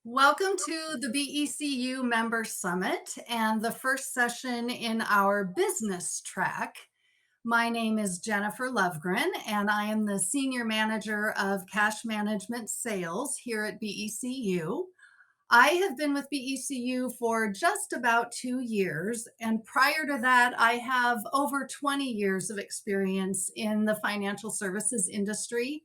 Welcome to the BECU Member Summit and the first session in our business track. My name is Jennifer Lovegren, and I am the Senior Manager of Cash Management Sales here at BECU. I have been with BECU for just about 2 years, and prior to that, I have over 20 years of experience in the financial services industry,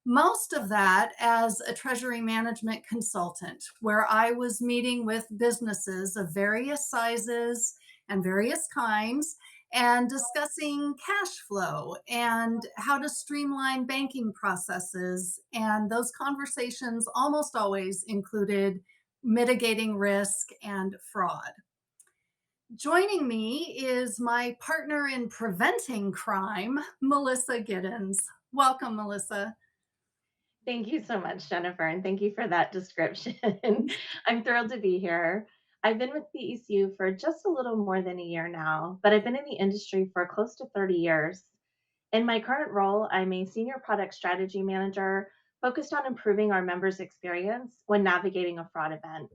most of that as a treasury management consultant, where I was meeting with businesses of various sizes and various kinds and discussing cash flow and how to streamline banking processes. And those conversations almost always included mitigating risk and fraud. Joining me is my partner in preventing crime, Melissa Giddens. Welcome, Melissa. Thank you so much, Jennifer, and thank you for that description. I'm thrilled to be here. I've been with BECU for just a little more than a year now, but I've been in the industry for close to 30 years. In my current role, I'm a senior product strategy manager focused on improving our members' experience when navigating a fraud event.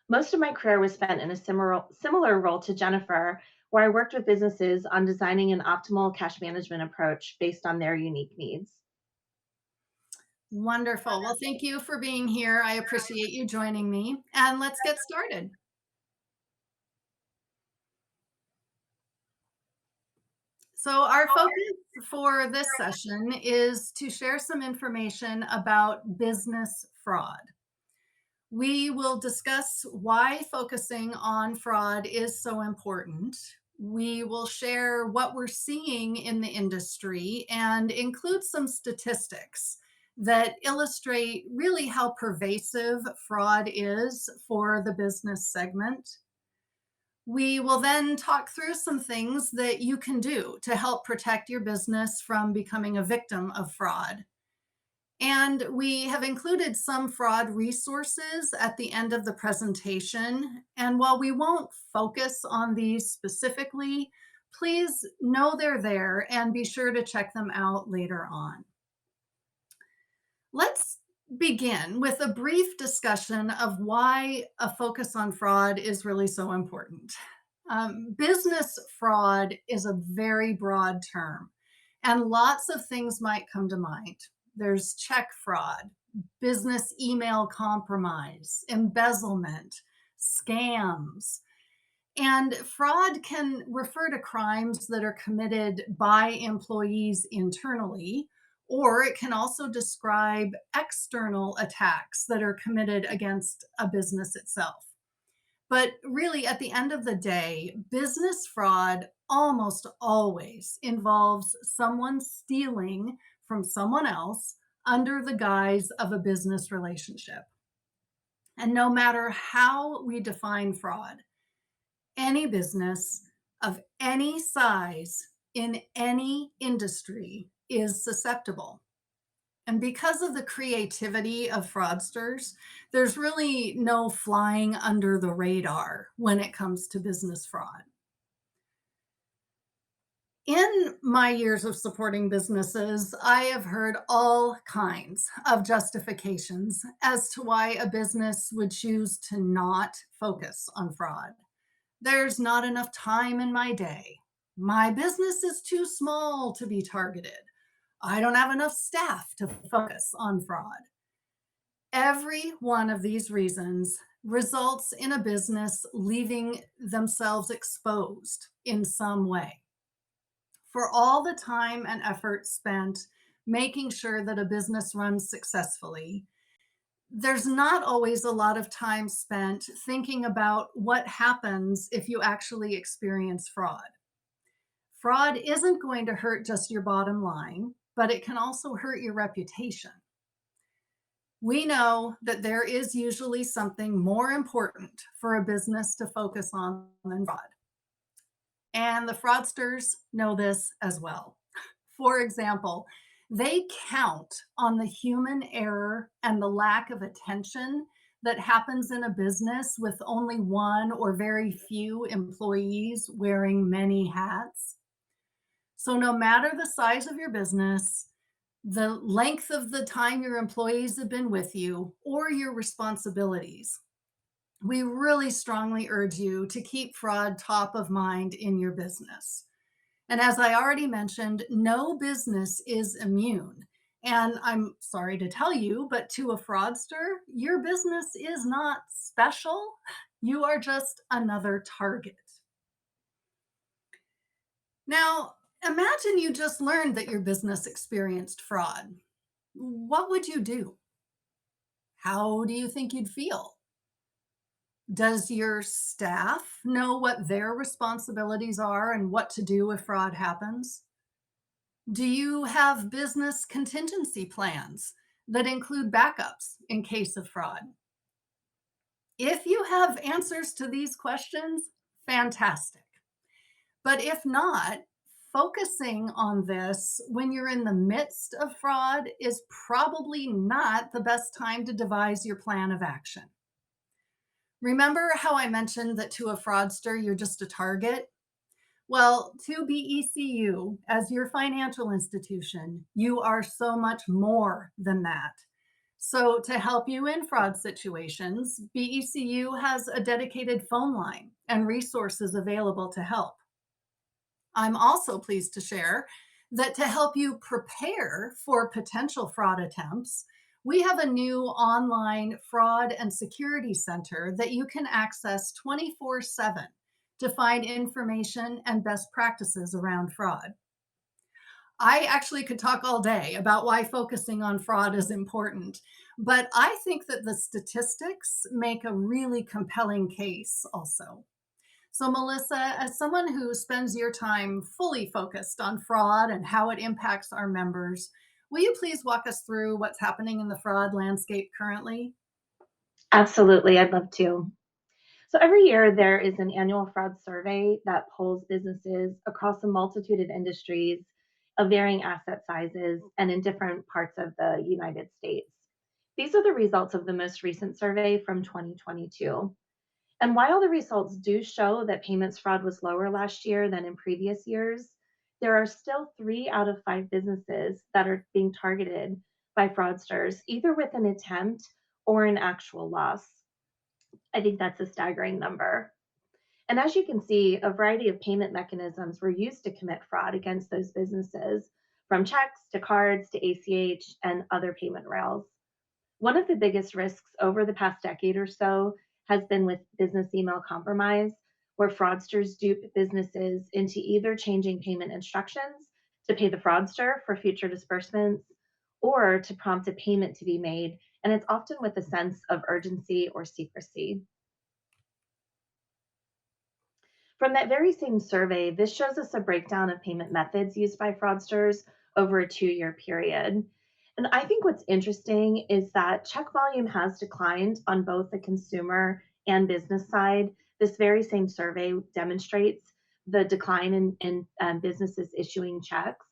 Most of my career was spent in a similar role to Jennifer, where I worked with businesses on designing an optimal cash management approach based on their unique needs. Wonderful. Well, thank you for being here. I appreciate you joining me. And let's get started. So, our focus for this session is to share some information about business fraud. We will discuss why focusing on fraud is so important. We will share what we're seeing in the industry and include some statistics that illustrate really how pervasive fraud is for the business segment. We will then talk through some things that you can do to help protect your business from becoming a victim of fraud. And we have included some fraud resources at the end of the presentation. And while we won't focus on these specifically, please know they're there and be sure to check them out later on. Let's begin with a brief discussion of why a focus on fraud is really so important. Business fraud is a very broad term, and lots of things might come to mind. There's check fraud, business email compromise, embezzlement, scams. And fraud can refer to crimes that are committed by employees internally, or it can also describe external attacks that are committed against a business itself. But really, at the end of the day, business fraud almost always involves someone stealing from someone else under the guise of a business relationship. And no matter how we define fraud, any business of any size in any industry is susceptible. And because of the creativity of fraudsters, there's really no flying under the radar when it comes to business fraud. In my years of supporting businesses, I have heard all kinds of justifications as to why a business would choose to not focus on fraud. There's not enough time in my day. My business is too small to be targeted. I don't have enough staff to focus on fraud. Every one of these reasons results in a business leaving themselves exposed in some way. For all the time and effort spent making sure that a business runs successfully, there's not always a lot of time spent thinking about what happens if you actually experience fraud. Fraud isn't going to hurt just your bottom line, but it can also hurt your reputation. We know that there is usually something more important for a business to focus on than fraud. And the fraudsters know this as well. For example, they count on the human error and the lack of attention that happens in a business with only one or very few employees wearing many hats. So, no matter the size of your business, the length of the time your employees have been with you, or your responsibilities. We really strongly urge you to keep fraud top of mind in your business. And as I already mentioned, no business is immune. And I'm sorry to tell you, but to a fraudster, your business is not special. You are just another target. Now, imagine you just learned that your business experienced fraud. What would you do? How do you think you'd feel? Does your staff know what their responsibilities are and what to do if fraud happens? Do you have business contingency plans that include backups in case of fraud? If you have answers to these questions, fantastic. But if not, focusing on this when you're in the midst of fraud is probably not the best time to devise your plan of action. Remember how I mentioned that to a fraudster, you're just a target? Well, to BECU, as your financial institution, you are so much more than that. So, to help you in fraud situations, BECU has a dedicated phone line and resources available to help. I'm also pleased to share that to help you prepare for potential fraud attempts, we have a new online fraud and security center that you can access 24/7 to find information and best practices around fraud. I actually could talk all day about why focusing on fraud is important, but I think that the statistics make a really compelling case also. So, Melissa, as someone who spends your time fully focused on fraud and how it impacts our members, will you please walk us through what's happening in the fraud landscape currently? Absolutely, I'd love to. So every year there is an annual fraud survey that polls businesses across a multitude of industries of varying asset sizes and in different parts of the United States. These are the results of the most recent survey from 2022. And while the results do show that payments fraud was lower last year than in previous years, there are still 3 out of 5 businesses that are being targeted by fraudsters, either with an attempt or an actual loss. I think that's a staggering number. And as you can see, a variety of payment mechanisms were used to commit fraud against those businesses, from checks to cards to ACH and other payment rails. One of the biggest risks over the past decade or so has been with business email compromise, where fraudsters dupe businesses into either changing payment instructions to pay the fraudster for future disbursements or to prompt a payment to be made. And it's often with a sense of urgency or secrecy. From that very same survey, this shows us a breakdown of payment methods used by fraudsters over a 2 year period. And I think what's interesting is that check volume has declined on both the consumer and business side. This very same survey demonstrates the decline in businesses issuing checks.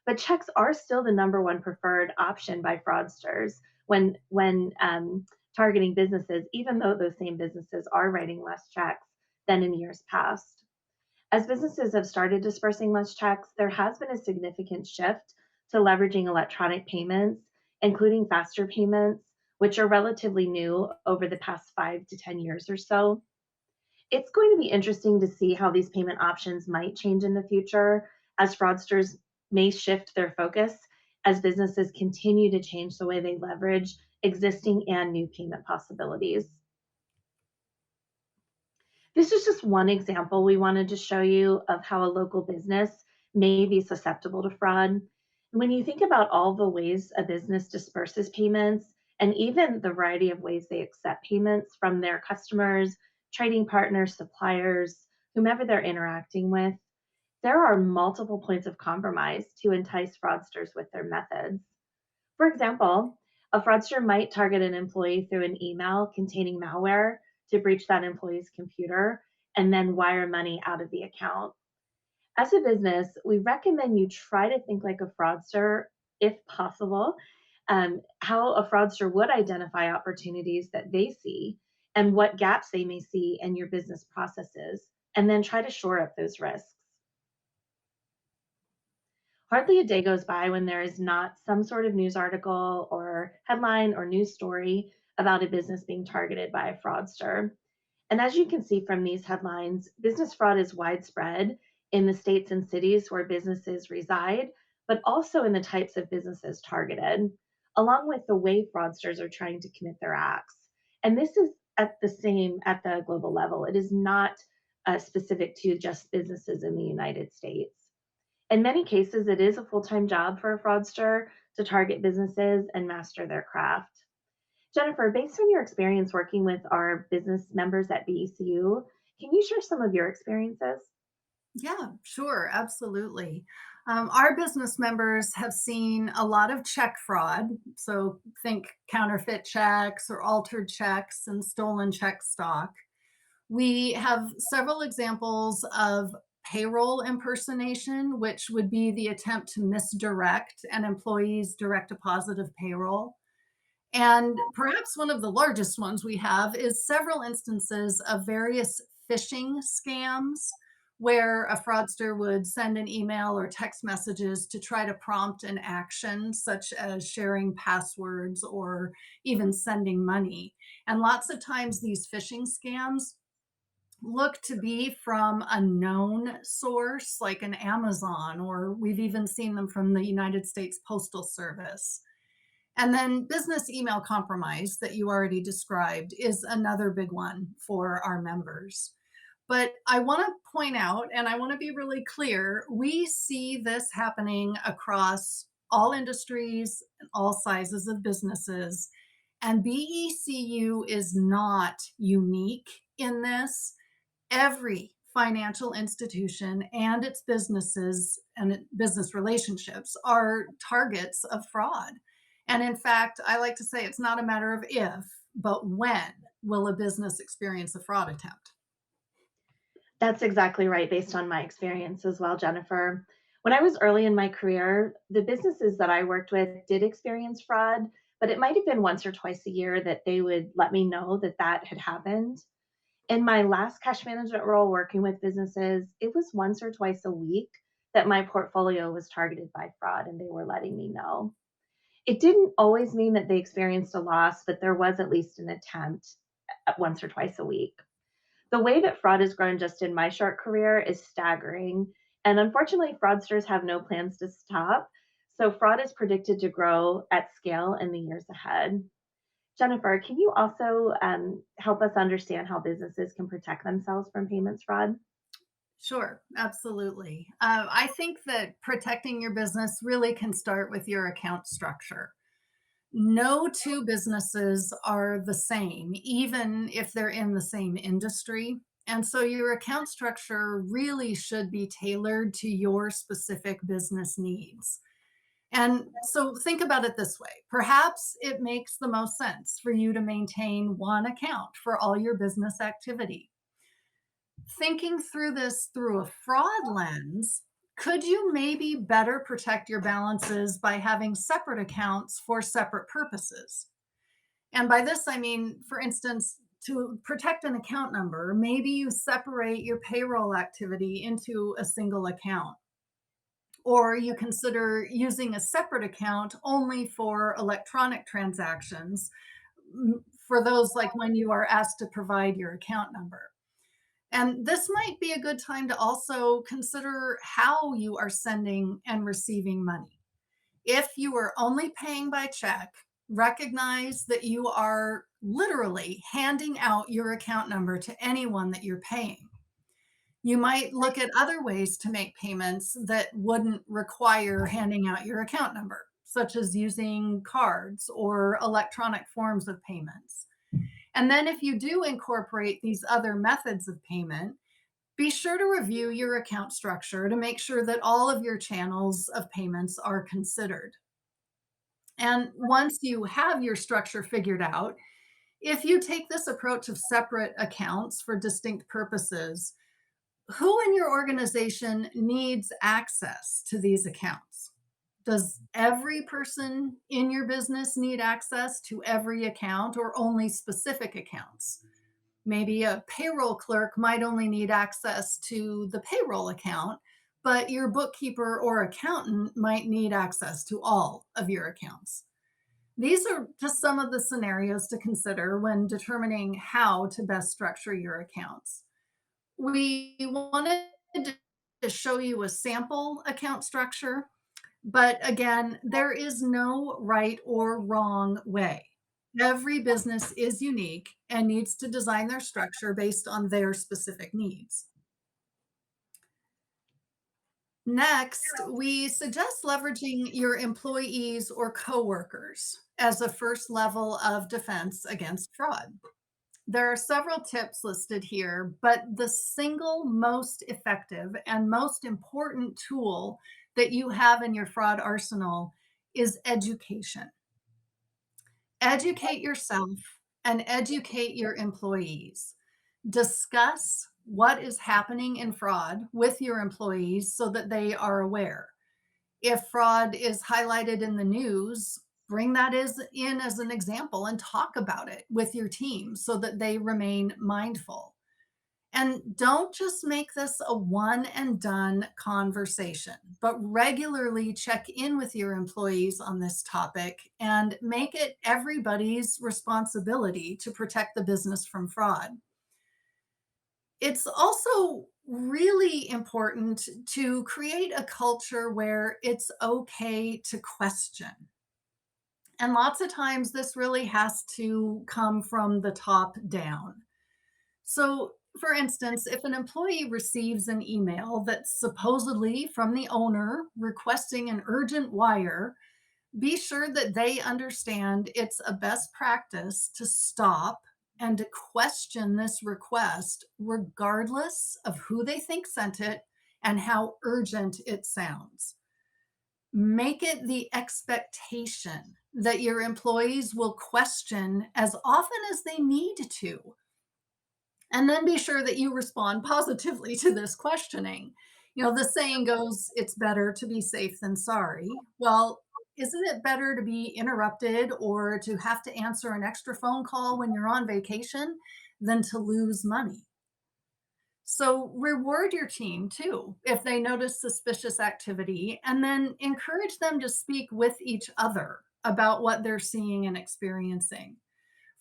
But checks are still the number one preferred option by fraudsters when targeting businesses, even though those same businesses are writing less checks than in years past. As businesses have started dispersing less checks, there has been a significant shift to leveraging electronic payments, including faster payments, which are relatively new over the past 5 to 10 years or so. It's going to be interesting to see how these payment options might change in the future as fraudsters may shift their focus as businesses continue to change the way they leverage existing and new payment possibilities. This is just one example we wanted to show you of how a local business may be susceptible to fraud. When you think about all the ways a business disperses payments and even the variety of ways they accept payments from their customers, trading partners, suppliers, whomever they're interacting with, there are multiple points of compromise to entice fraudsters with their methods. For example, a fraudster might target an employee through an email containing malware to breach that employee's computer and then wire money out of the account. As a business, we recommend you try to think like a fraudster if possible, how a fraudster would identify opportunities that they see and what gaps they may see in your business processes, and then try to shore up those risks. Hardly a day goes by when there is not some sort of news article or headline or news story about a business being targeted by a fraudster. And as you can see from these headlines, business fraud is widespread in the states and cities where businesses reside, but also in the types of businesses targeted, along with the way fraudsters are trying to commit their acts. And this is at the same at the global level. It is not specific to just businesses in the United States. In many cases, it is a full time job for a fraudster to target businesses and master their craft. Jennifer, based on your experience working with our business members at BECU, can you share some of your experiences? Yeah, sure, absolutely. Our business members have seen a lot of check fraud. So think counterfeit checks or altered checks and stolen check stock. We have several examples of payroll impersonation, which would be the attempt to misdirect an employee's direct deposit of payroll. And perhaps one of the largest ones we have is several instances of various phishing scams where a fraudster would send an email or text messages to try to prompt an action, such as sharing passwords or even sending money. And lots of times, these phishing scams look to be from a known source like an Amazon, or we've even seen them from the United States Postal Service. And then business email compromise that you already described is another big one for our members. But I want to point out, and I want to be really clear, we see this happening across all industries and all sizes of businesses. And BECU is not unique in this. Every financial institution and its businesses and business relationships are targets of fraud. And in fact, I like to say it's not a matter of if, but when will a business experience a fraud attempt? That's exactly right, based on my experience as well, Jennifer. When I was early in my career, the businesses that I worked with did experience fraud, but it might have been once or twice a year that they would let me know that that had happened. In my last cash management role working with businesses, it was once or twice a week that my portfolio was targeted by fraud and they were letting me know. It didn't always mean that they experienced a loss, but there was at least an attempt at once or twice a week. The way that fraud has grown just in my short career is staggering. And unfortunately, fraudsters have no plans to stop. So fraud is predicted to grow at scale in the years ahead. Jennifer, can you also help us understand how businesses can protect themselves from payments fraud? Sure, absolutely. I think that protecting your business really can start with your account structure. No two businesses are the same, even if they're in the same industry. And so your account structure really should be tailored to your specific business needs. And so think about it this way. Perhaps it makes the most sense for you to maintain one account for all your business activity. Thinking through this through a fraud lens, could you maybe better protect your balances by having separate accounts for separate purposes? And by this, I mean, for instance, to protect an account number, maybe you separate your payroll activity into a single account. Or you consider using a separate account only for electronic transactions, for those like when you are asked to provide your account number. And this might be a good time to also consider how you are sending and receiving money. If you are only paying by check, recognize that you are literally handing out your account number to anyone that you're paying. You might look at other ways to make payments that wouldn't require handing out your account number, such as using cards or electronic forms of payments. And then, if you do incorporate these other methods of payment, be sure to review your account structure to make sure that all of your channels of payments are considered. And once you have your structure figured out, if you take this approach of separate accounts for distinct purposes, who in your organization needs access to these accounts? Does every person in your business need access to every account or only specific accounts? Maybe a payroll clerk might only need access to the payroll account, but your bookkeeper or accountant might need access to all of your accounts. These are just some of the scenarios to consider when determining how to best structure your accounts. We wanted to show you a sample account structure, but again, there is no right or wrong way. Every business is unique and needs to design their structure based on their specific needs. Next, we suggest leveraging your employees or coworkers as a first level of defense against fraud. There are several tips listed here, but the single most effective and most important tool that you have in your fraud arsenal is education. Educate yourself and educate your employees. Discuss what is happening in fraud with your employees so that they are aware. If fraud is highlighted in the news, bring that in as an example and talk about it with your team so that they remain mindful. And don't just make this a one and done conversation, but regularly check in with your employees on this topic and make it everybody's responsibility to protect the business from fraud. It's also really important to create a culture where it's okay to question. And lots of times this really has to come from the top down. So, for instance, if an employee receives an email that's supposedly from the owner requesting an urgent wire, be sure that they understand it's a best practice to stop and to question this request, regardless of who they think sent it and how urgent it sounds. Make it the expectation that your employees will question as often as they need to, and then be sure that you respond positively to this questioning. You know, the saying goes, it's better to be safe than sorry. Well, isn't it better to be interrupted or to have to answer an extra phone call when you're on vacation than to lose money? So reward your team too if they notice suspicious activity, and then encourage them to speak with each other about what they're seeing and experiencing.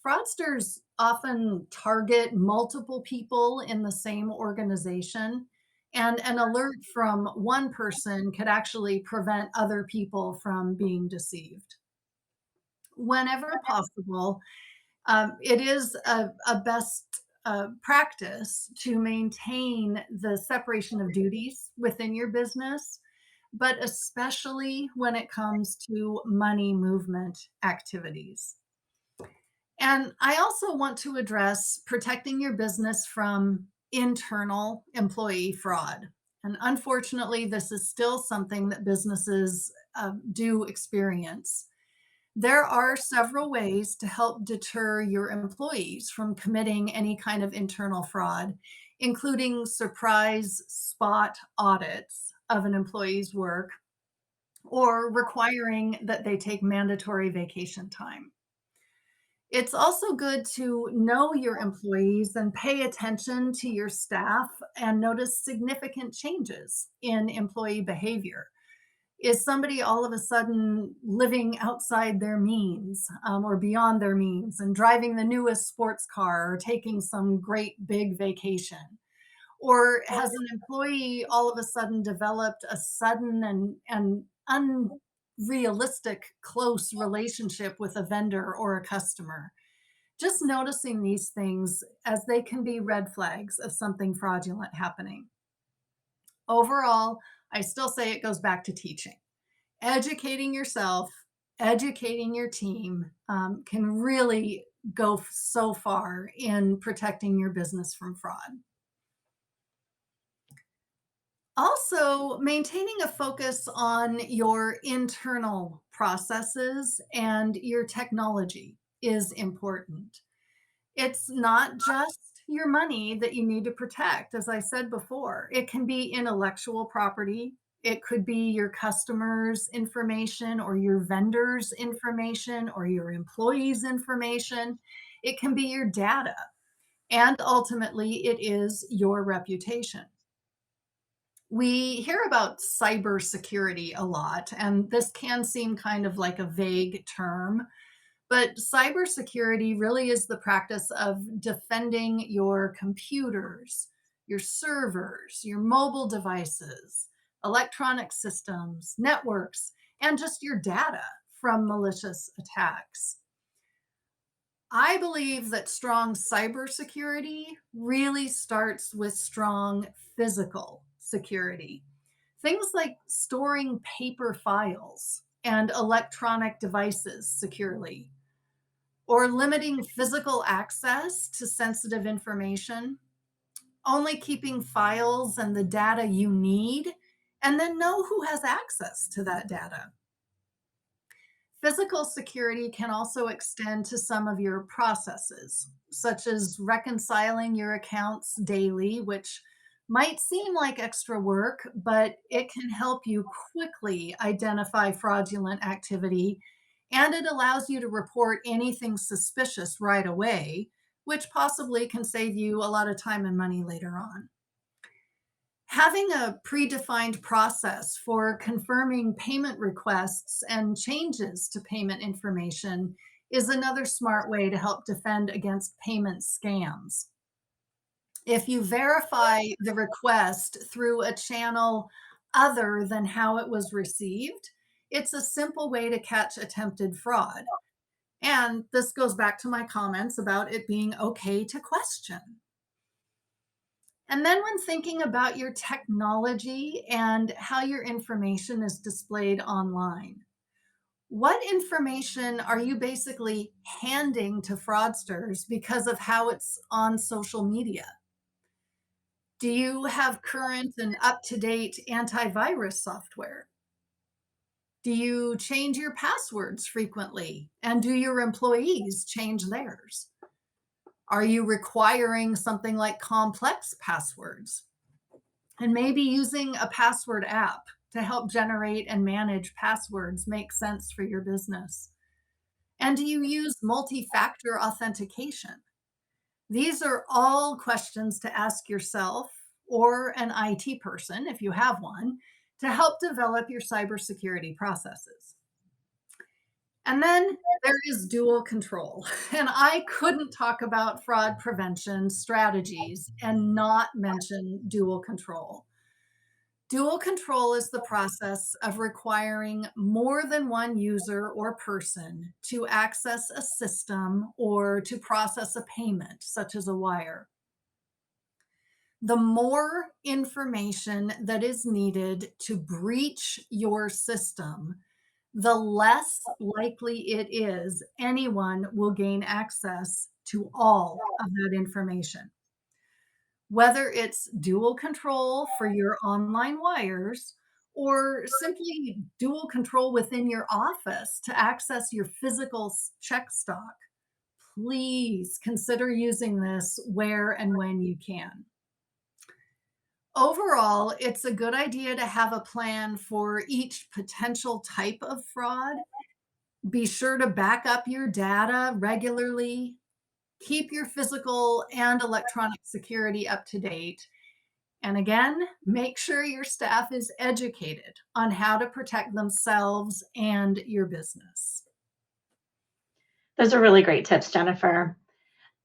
Fraudsters often target multiple people in the same organization, and an alert from one person could actually prevent other people from being deceived. Whenever possible, it is a best practice to maintain the separation of duties within your business, but especially when it comes to money movement activities. And I also want to address protecting your business from internal employee fraud. And unfortunately, this is still something that businesses do experience. There are several ways to help deter your employees from committing any kind of internal fraud, including surprise spot audits of an employee's work or requiring that they take mandatory vacation time. It's also good to know your employees and pay attention to your staff and notice significant changes in employee behavior. Is somebody all of a sudden living outside their means, or beyond their means and driving the newest sports car or taking some great big vacation? Or has an employee all of a sudden developed a sudden and unrealistic close relationship with a vendor or a customer? Just noticing these things, as they can be red flags of something fraudulent happening. Overall, I still say it goes back to teaching. Educating yourself, educating your team can really go so far in protecting your business from fraud. Also, maintaining a focus on your internal processes and your technology is important. It's not just your money that you need to protect, as I said before. It can be intellectual property. It could be your customers' information or your vendors' information or your employees' information. It can be your data. And ultimately, it is your reputation. We hear about cybersecurity a lot, and this can seem kind of like a vague term, but cybersecurity really is the practice of defending your computers, your servers, your mobile devices, electronic systems, networks, and just your data from malicious attacks. I believe that strong cybersecurity really starts with strong physical security. Things like storing paper files and electronic devices securely, or limiting physical access to sensitive information, only keeping files and the data you need, and then know who has access to that data. Physical security can also extend to some of your processes, such as reconciling your accounts daily, which might seem like extra work, but it can help you quickly identify fraudulent activity, and it allows you to report anything suspicious right away, which possibly can save you a lot of time and money later on. Having a predefined process for confirming payment requests and changes to payment information is another smart way to help defend against payment scams. If you verify the request through a channel other than how it was received, it's a simple way to catch attempted fraud. And this goes back to my comments about it being okay to question. And then, when thinking about your technology and how your information is displayed online, what information are you basically handing to fraudsters because of how it's on social media? Do you have current and up to date antivirus software? Do you change your passwords frequently? And do your employees change theirs? Are you requiring something like complex passwords? And maybe using a password app to help generate and manage passwords makes sense for your business. And do you use multi factor authentication? These are all questions to ask yourself or an IT person, if you have one, to help develop your cybersecurity processes. And then there is dual control. And I couldn't talk about fraud prevention strategies and not mention dual control. Dual control is the process of requiring more than one user or person to access a system or to process a payment, such as a wire. The more information that is needed to breach your system, the less likely it is anyone will gain access to all of that information. Whether it's dual control for your online wires or simply dual control within your office to access your physical check stock, please consider using this where and when you can. Overall, it's a good idea to have a plan for each potential type of fraud. Be sure to back up your data regularly, keep your physical and electronic security up to date, and again, make sure your staff is educated on how to protect themselves and your business. Those are really great tips, Jennifer.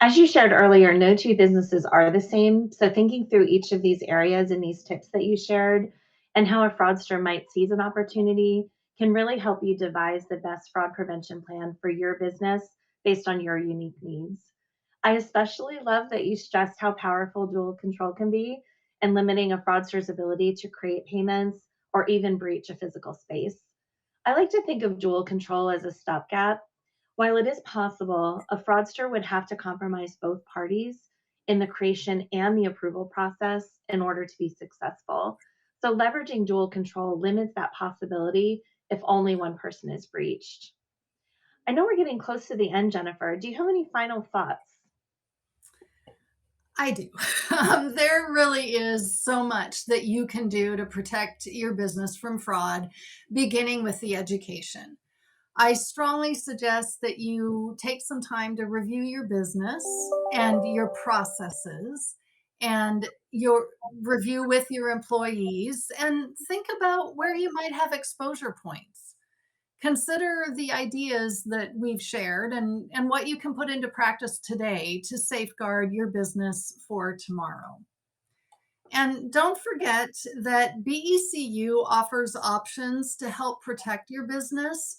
As you shared earlier, no two businesses are the same. So, thinking through each of these areas and these tips that you shared and how a fraudster might seize an opportunity can really help you devise the best fraud prevention plan for your business based on your unique needs. I especially love that you stressed how powerful dual control can be in limiting a fraudster's ability to create payments or even breach a physical space. I like to think of dual control as a stopgap. While it is possible, a fraudster would have to compromise both parties in the creation and the approval process in order to be successful. So, leveraging dual control limits that possibility if only one person is breached. I know we're getting close to the end, Jennifer. Do you have any final thoughts? I do. There really is so much that you can do to protect your business from fraud, beginning with the education. I strongly suggest that you take some time to review your business and your processes and your review with your employees and think about where you might have exposure points. Consider the ideas that we've shared and what you can put into practice today to safeguard your business for tomorrow. And don't forget that BECU offers options to help protect your business.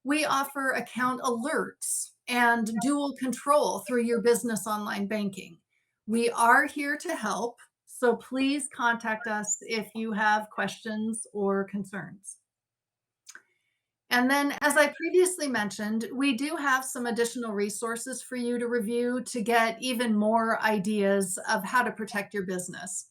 We offer account alerts and dual control through your business online banking. We are here to help, so please contact us if you have questions or concerns. And then, as I previously mentioned, we do have some additional resources for you to review to get even more ideas of how to protect your business.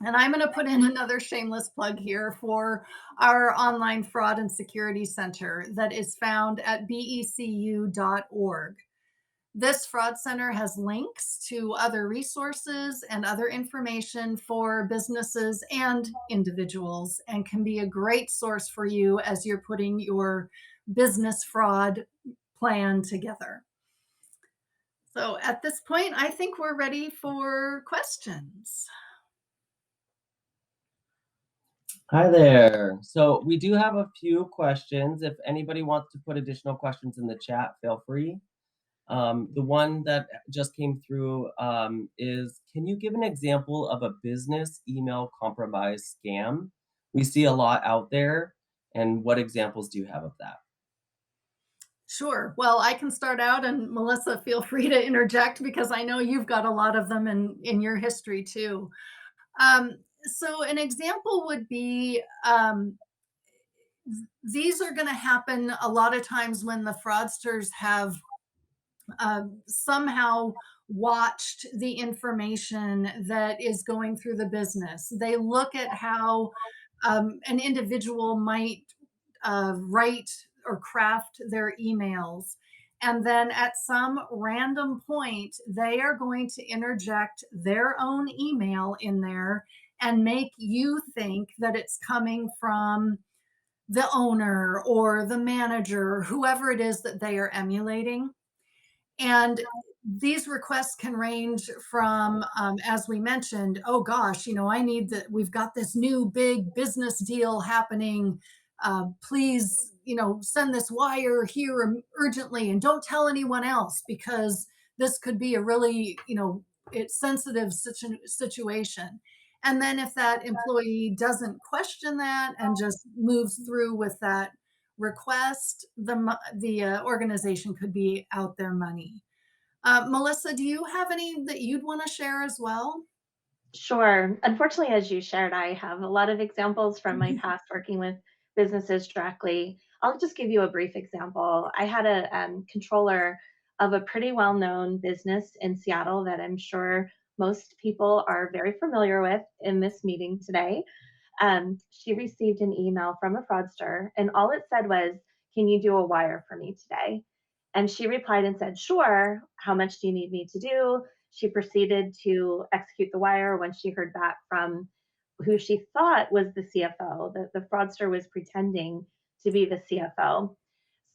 And I'm going to put in another shameless plug here for our online fraud and security center that is found at becu.org. This fraud center has links to other resources and other information for businesses and individuals and can be a great source for you as you're putting your business fraud plan together. So at this point, I think we're ready for questions. Hi there. So we do have a few questions. If anybody wants to put additional questions in the chat, feel free. The one that just came through is, can you give an example of a business email compromise scam? We see a lot out there, and what examples do you have of that? Sure. Well, I can start out, and Melissa, feel free to interject because I know you've got a lot of them in your history too. So, an example would be these are going to happen a lot of times when the fraudsters have somehow watched the information that is going through the business. They look at how an individual might write or craft their emails. And then at some random point, they are going to interject their own email in there and make you think that it's coming from the owner or the manager, whoever it is that they are emulating. And these requests can range from, as we mentioned, oh gosh, I need that. We've got this new big business deal happening. Please, send this wire here urgently and don't tell anyone else because this could be a really, it's sensitive situation. And then if that employee doesn't question that and just moves through with that request, the organization could be out their money. Melissa, do you have any that you'd want to share as well? Sure. Unfortunately, as you shared, I have a lot of examples from my past working with businesses directly. I'll just give you a brief example. I had a controller of a pretty well known business in Seattle that I'm sure most people are very familiar with in this meeting today. She received an email from a fraudster, and all it said was, "Can you do a wire for me today?" And she replied and said, "Sure. How much do you need me to do?" She proceeded to execute the wire when she heard back from who she thought was the CFO. The fraudster was pretending to be the CFO.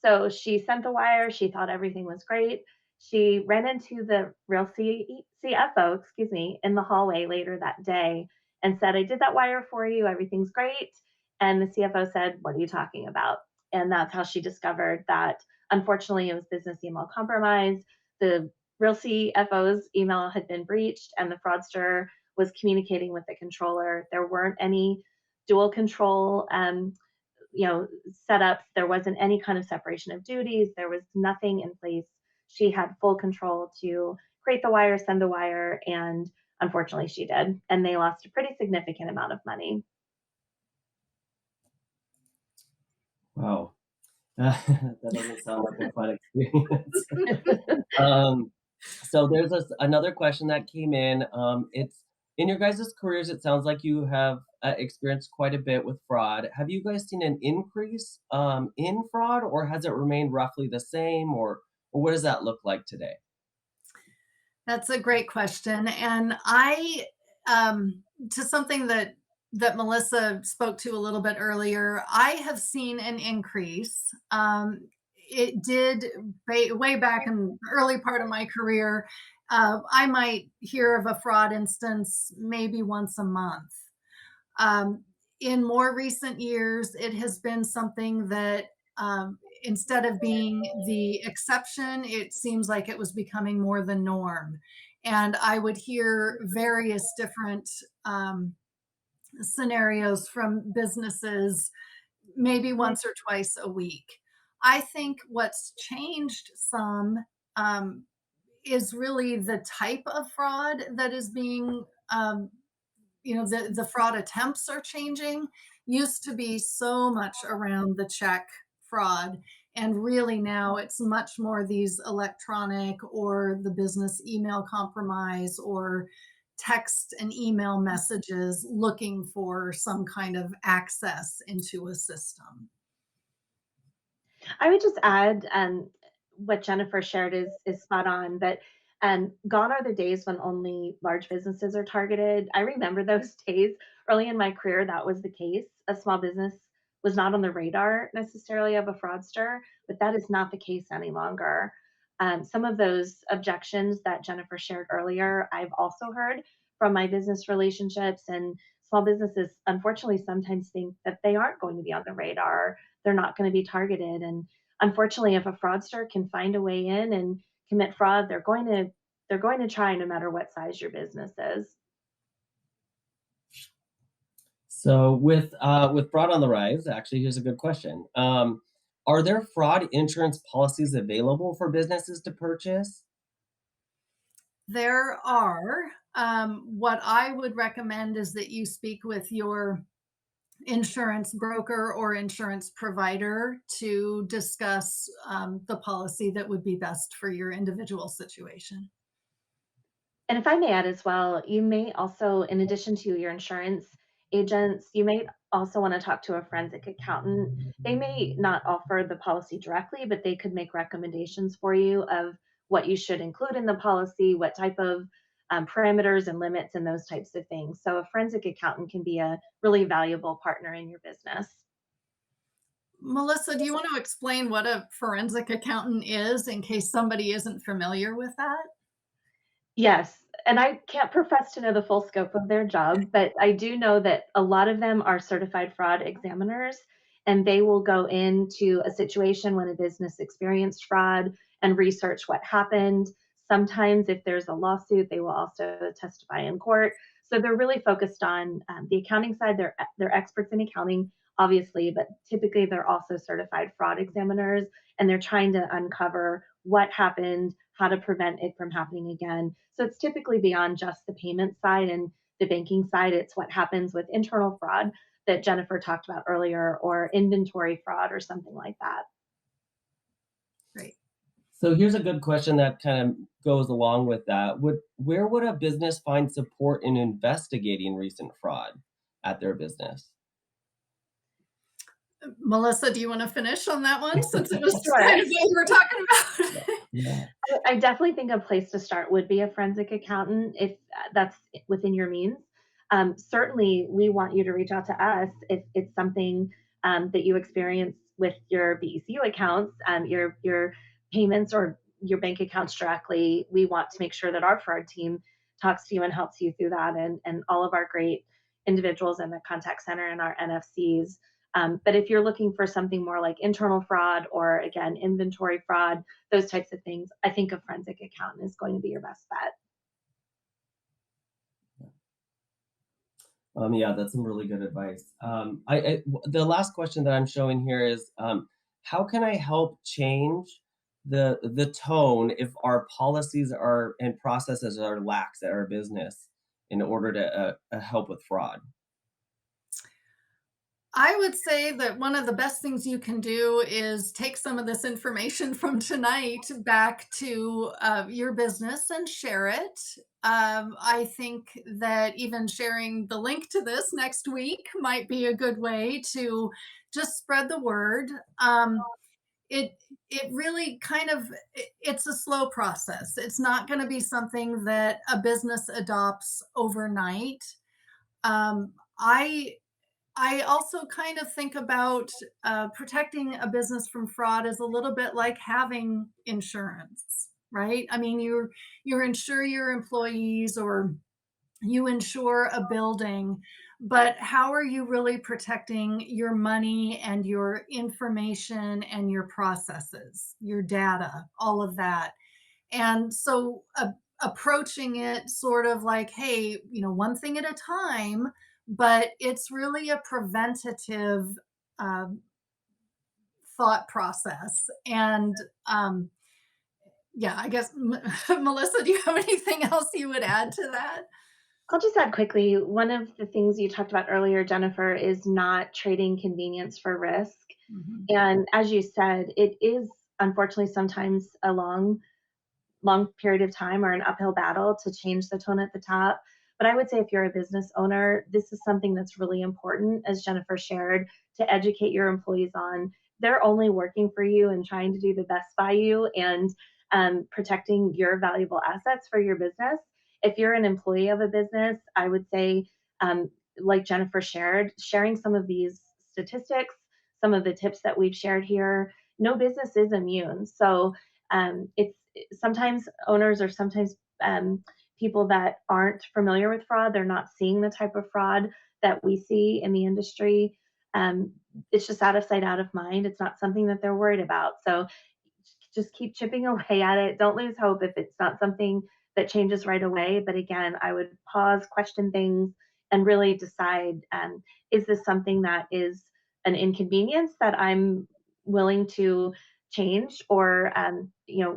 So she sent the wire. She thought everything was great. She ran into the real CFO, excuse me, in the hallway later that day and said, "I did that wire for you. Everything's great." And the CFO said, "What are you talking about?" And that's how she discovered that unfortunately it was business email compromise. The real CFO's email had been breached and the fraudster was communicating with the controller. There weren't any dual control setups. There wasn't any kind of separation of duties. There was nothing in place. She had full control to create the wire, send the wire, and unfortunately she did. And they lost a pretty significant amount of money. Wow. That doesn't sound like a fun experience. Um, so there's another question that came in. It's in your guys' careers, it sounds like you have experienced quite a bit with fraud. Have you guys seen an increase in fraud, or has it remained roughly the same, or what does that look like today? That's a great question. And to something that Melissa spoke to a little bit earlier, I have seen an increase. It did way back in the early part of my career. I might hear of a fraud instance maybe once a month. Um, in more recent years, it has been something that instead of being the exception, it seems like it was becoming more the norm. And I would hear various different scenarios from businesses maybe once or twice a week. I think what's changed some um, is really the type of fraud that is being the fraud attempts are changing. Used to be so much around the check fraud, and really now it's much more these electronic or the business email compromise or text and email messages looking for some kind of access into a system. I would just add, what Jennifer shared is spot on. But gone are the days when only large businesses are targeted. I remember those days early in my career. That was the case. A small business was not on the radar necessarily of a fraudster, but that is not the case any longer. Some of those objections that Jennifer shared earlier, I've also heard from my business relationships, and small businesses unfortunately sometimes think that they aren't going to be on the radar, they're not going to be targeted. And unfortunately, if a fraudster can find a way in and commit fraud, they're going to try no matter what size your business is. So with fraud on the rise, actually, here's a good question. Are there fraud insurance policies available for businesses to purchase? There are. What I would recommend is that you speak with your insurance broker or insurance provider to discuss the policy that would be best for your individual situation. And if I may add as well, you may also, in addition to your insurance agents, you may also want to talk to a forensic accountant. They may not offer the policy directly, but they could make recommendations for you of what you should include in the policy, what type of parameters and limits, and those types of things. So, a forensic accountant can be a really valuable partner in your business. Melissa, do you want to explain what a forensic accountant is in case somebody isn't familiar with that? Yes, and I can't profess to know the full scope of their job, but I do know that a lot of them are certified fraud examiners, and they will go into a situation when a business experienced fraud and research what happened. Sometimes, if there's a lawsuit, they will also testify in court. So they're really focused on the accounting side. They're experts in accounting, obviously, but typically they're also certified fraud examiners, and they're trying to uncover what happened, how to prevent it from happening again. So it's typically beyond just the payment side and the banking side. It's what happens with internal fraud that Jennifer talked about earlier, or inventory fraud, or something like that. Great. So here's a good question that kind of goes along with that. Where would a business find support in investigating recent fraud at their business? Melissa, do you want to finish on that one since it was Sure. kind of what we were talking about? Yeah. I definitely think a place to start would be a forensic accountant if that's within your means. Certainly, we want you to reach out to us if it's something that you experience with your BECU accounts, your payments, or your bank accounts directly. We want to make sure that our fraud team talks to you and helps you through that, and all of our great individuals in the contact center and our NFCs. But if you're looking for something more like internal fraud, or again, inventory fraud, those types of things, I think a forensic accountant is going to be your best bet. Yeah, that's some really good advice. The last question that I'm showing here is, how can I help change the tone if our policies are and processes are lax at our business in order to help with fraud? I would say that one of the best things you can do is take some of this information from tonight back to your business and share it. I think that even sharing the link to this next week might be a good way to just spread the word. It it really kind of it's a slow process. It's not going to be something that a business adopts overnight. I also kind of think about protecting a business from fraud as a little bit like having insurance. right? I mean, you insure your employees or you insure a building, but how are you really protecting your money and your information and your processes, your data, all of that? And so approaching it sort of like, hey, one thing at a time, but it's really a preventative um, thought process. And yeah, I guess, Melissa, do you have anything else you would add to that? I'll just add quickly, one of the things you talked about earlier, Jennifer, is not trading convenience for risk. Mhm. And as you said, it is unfortunately sometimes a long period of time or an uphill battle to change the tone at the top. But I would say if you're a business owner, this is something that's really important, as Jennifer shared, to educate your employees on. They're only working for you and trying to do the best by you and protecting your valuable assets for your business. If you're an employee of a business, I would say, um, like Jennifer shared, sharing some of these statistics, some of the tips that we've shared here, no business is immune. So it's sometimes owners or sometimes people that aren't familiar with fraud, they're not seeing the type of fraud that we see in the industry. Um, it's just out of sight, out of mind. It's not something that they're worried about. So just keep chipping away at it. Don't lose hope if it's not something that changes right away. But again, I would pause, question things, and really decide, is this something that is an inconvenience that I'm willing to change, or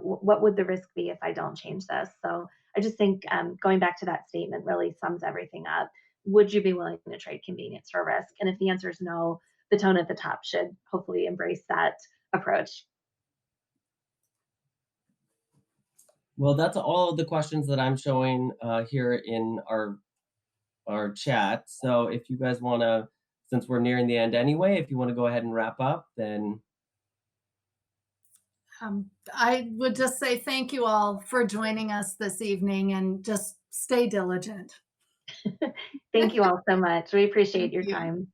what would the risk be if I don't change this? So I just think going back to that statement really sums everything up. Would you be willing to trade convenience for risk? And if the answer is no, the tone at the top should hopefully embrace that approach. Well, that's all of the questions that I'm showing here in our chat. So if you guys want to, since we're nearing the end anyway, if you want to go ahead and wrap up, then I would just say thank you all for joining us this evening and just stay diligent. Thank you all so much. We appreciate Thank your you. time.